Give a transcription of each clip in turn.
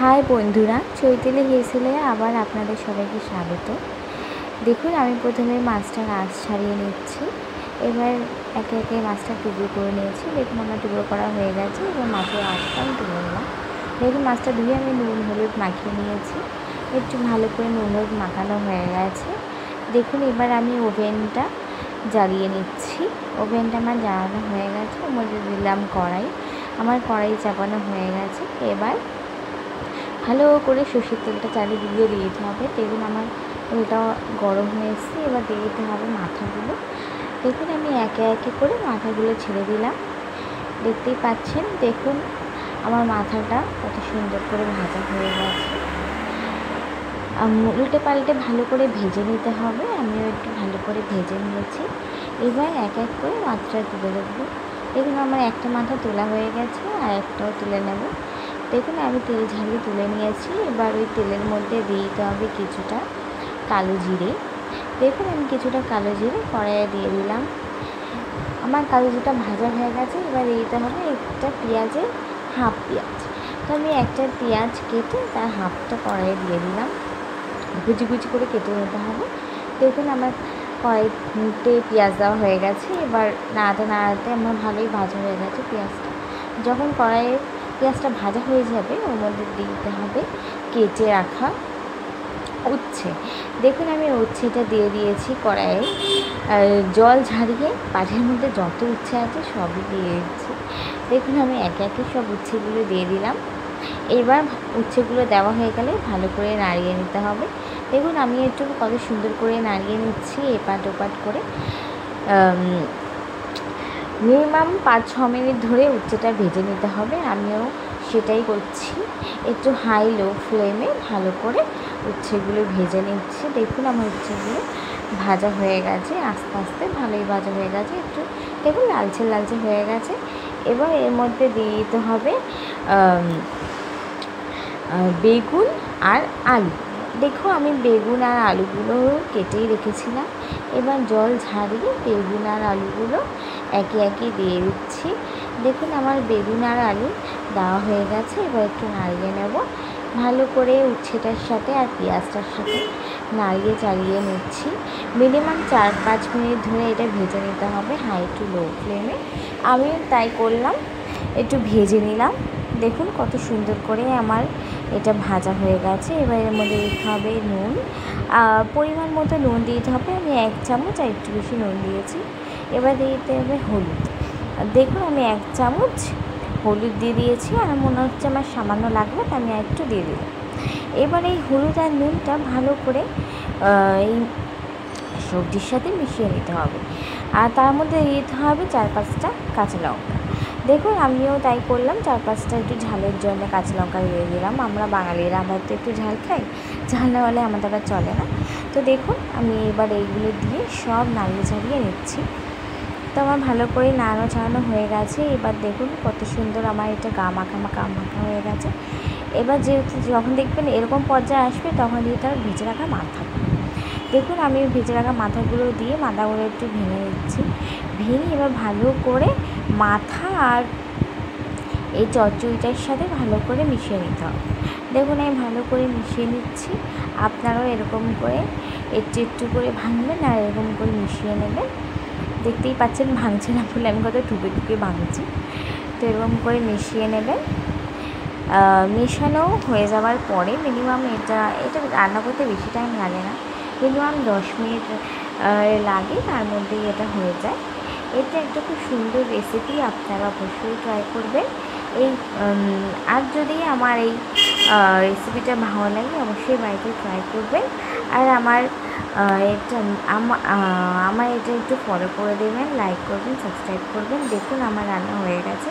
High বন্ধুরা, চৈতালি হেসেলে আবার আপনাদের সবাইকে স্বাগত। দেখুন, আমি প্রথমে মাছটার আঁশ ছাড়িয়ে নিচ্ছি। এবার একে একে মাছটা টুকরো করে নিয়েছি। দেখুন, আমার টুকরো করা হয়ে গেছে। এবার মাছের আঁশটা আমি তুলে নিলাম। দেখুন, মাছটা ধুয়ে আমি নুন হলুদ মাখিয়ে নিয়েছি। একটু ভালো করে নুন হলুদ মাখানো হয়ে গেছে। দেখুন, এবার আমি ওভেনটা জ্বালিয়ে নিচ্ছি। ওভেনটা আমার জ্বালানো হয়ে গেছে। ওর মধ্যে দিলাম কড়াই। আমার কড়াই চাপানো হয়ে গেছে। এবার ভালো করে সর্ষের তেলটা চারিদিকে দিয়ে দিতে হবে। দেখুন, আমার তেলটা গরম হয়ে এসেছে। এবার দিয়ে দিতে হবে মাথাগুলো। দেখুন, আমি একে একে করে মাথাগুলো ছেড়ে দিলাম। দেখতেই পাচ্ছেন, দেখুন আমার মাথাটা কত সুন্দর করে ভাজা হয়ে গেছে। উল্টে পাল্টে ভালো করে ভেজে নিতে হবে। আমিও একটু ভালো করে ভেজে নিয়েছি। এবার এক এক করে মাথাটা তুলে দেবো। দেখুন, আমার একটা মাথা তোলা হয়ে গেছে, আর একটাও তুলে নেব। দেখুন, আমি তেল ঝালিয়ে তুলে নিয়েছি। এবার ওই তেলের মধ্যে দিয়ে দিতে হবে কিছুটা কালো জিরে। দেখুন, আমি কিছুটা কালো জিরে কড়াইয়ে দিয়ে দিলাম। আমার কালো জিরেটা ভাজা হয়ে গেছে। এবার দিতে হবে একটা পেঁয়াজের হাফ পেঁয়াজ। তো আমি একটা পেঁয়াজ কেটে তার হাফটা কড়াইয়ে দিয়ে দিলাম। কুচি কুচি করে কেটে নিতে হবে। দেখুন, আমার কড়াইতে পেঁয়াজ দেওয়া হয়ে গেছে। এবার নাড়াতে নাড়াতে আমার ভালোই ভাজা হয়ে গেছে পেঁয়াজটা। যখন কড়াইয়ে পেঁয়াজটা ভাজা হয়ে যাবে, ওর মধ্যে দিতে হবে কেটে রাখা উচ্ছে। দেখুন, আমি উচ্ছেটা দিয়ে দিয়েছি কড়াইয়ে। জল ঝারিয়ে পাটির মধ্যে যত উচ্ছে আছে সবই দিয়ে দিচ্ছি। দেখুন, আমি একে একে সব উচ্ছেগুলো দিয়ে দিলাম। এবার উচ্ছেগুলো দেওয়া হয়ে গেলে ভালো করে নাড়িয়ে নিতে হবে। দেখুন, আমি একটু কত সুন্দর করে নাড়িয়ে নিচ্ছি এপাট ওপাট করে। মিনিমাম 5-6 মিনিট ধরে উচ্ছেটা ভেজে নিতে হবে। আমিও সেটাই করছি। একটু হাই লো ফ্লেমে ভালো করে উচ্ছেগুলো ভেজে নিচ্ছি। দেখুন, আমার উচ্ছেগুলো ভাজা হয়ে গেছে, আস্তে আস্তে ভালোই ভাজা হয়ে গেছে। একটু দেখুন লালচে লালচে হয়ে গেছে। এবার এর মধ্যে দিয়ে দিতে হবে বেগুন আর আলু। দেখো, আমি বেগুন আর আলুগুলো কেটেই রেখেছিলাম। এবার জল ঝারিয়ে বেগুন আর আলুগুলো একে একে দিয়ে দিচ্ছি। দেখুন, আমার বেগুন আর আলু দেওয়া হয়ে গেছে। এবার একটু নাড়িয়ে নেব ভালো করে। উচ্ছেটার সাথে আর পেঁয়াজটার সাথে নাড়িয়ে চালিয়ে নিচ্ছি। মিনিমাম 4-5 মিনিট ধরে এটা ভেজে নিতে হবে হাই টু লো ফ্লেমে। আমিও তাই করলাম, একটু ভেজে নিলাম। দেখুন, কত সুন্দর করে আমার এটা ভাজা হয়ে গেছে। এবার এর মধ্যে দিতে হবে নুন। পরিমাণ মতো নুন দিতে হবে। আমি 1 চামচ আর একটু বেশি নুন দিয়েছি। এবার দিয়ে দিতে হবে হলুদ। দেখুন, আমি 1 চামচ হলুদ দিয়ে দিয়েছি, আর মনে হচ্ছে আমার সামান্য লাগবে, তাই আমি একটু দিয়ে দিলাম। এবার এই হলুদ আর নুনটা ভালো করে এই সবজির সাথে মিশিয়ে নিতে হবে। আর তার মধ্যে দিতে হবে 4-5টা কাঁচা লঙ্কা। দেখুন, আমিও তাই করলাম। 4-5টা একটু ঝালের জন্য কাঁচা লঙ্কা দিয়ে দিলাম। আমরা বাঙালিরা হয়তো একটু ঝাল খাই, ঝাল না হলে আমাদের আর চলে না। তো দেখুন, আমি এবার এইগুলো দিয়ে সব নাড়িয়ে চাড়িয়ে নিচ্ছি। তো আমার ভালো করে নাড়ানো চাড়ানো হয়ে গেছে। এবার দেখুন কত সুন্দর আমার এটা গা মাখা মাখা মাখা হয়ে গেছে। এবার যেহেতু যখন দেখবেন এরকম পর্যায়ে আসবে, তখন দিয়ে তার ভেজে রাখা মাথা। দেখুন, আমি ভেজে রাখা মাথাগুলো দিয়ে মাথাগুলো একটু ভেঙে নিচ্ছি। ভেঙে এবার ভালো করে মাথা আর এই চচ্চড়িটার সাথে ভালো করে মিশিয়ে নিতে হবে। দেখুন, আমি ভালো করে মিশিয়ে নিচ্ছি। আপনারাও এরকম করে একটু একটু করে ভাঙবেন আর এরকম করে মিশিয়ে নেবেন। দেখতেই পাচ্ছেন ভাঙছে না বলে আমি কত টুকে টুকে ভাঙছি। তো এরকম করে মিশিয়ে নেবেন। মেশানো হয়ে যাওয়ার পরে মিনিমাম এটা রান্না করতে বেশি টাইম লাগে না, মিনিমাম 10 মিনিট লাগে, তার মধ্যেই এটা হয়ে যায়। এটা একটা খুব সুন্দর রেসিপি, আপনারা অবশ্যই ট্রাই করবেন। এই আর যদি আমার এই রেসিপিটা ভালো লাগে, অবশ্যই বাড়িতে ট্রাই করবেন। আর আমার এটা একটু ফলো করে দেবেন, লাইক করবেন, সাবস্ক্রাইব করবেন। দেখুন, আমার রান্না হয়ে গেছে।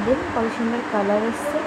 দেখুন কত সুন্দর কালার এসছে।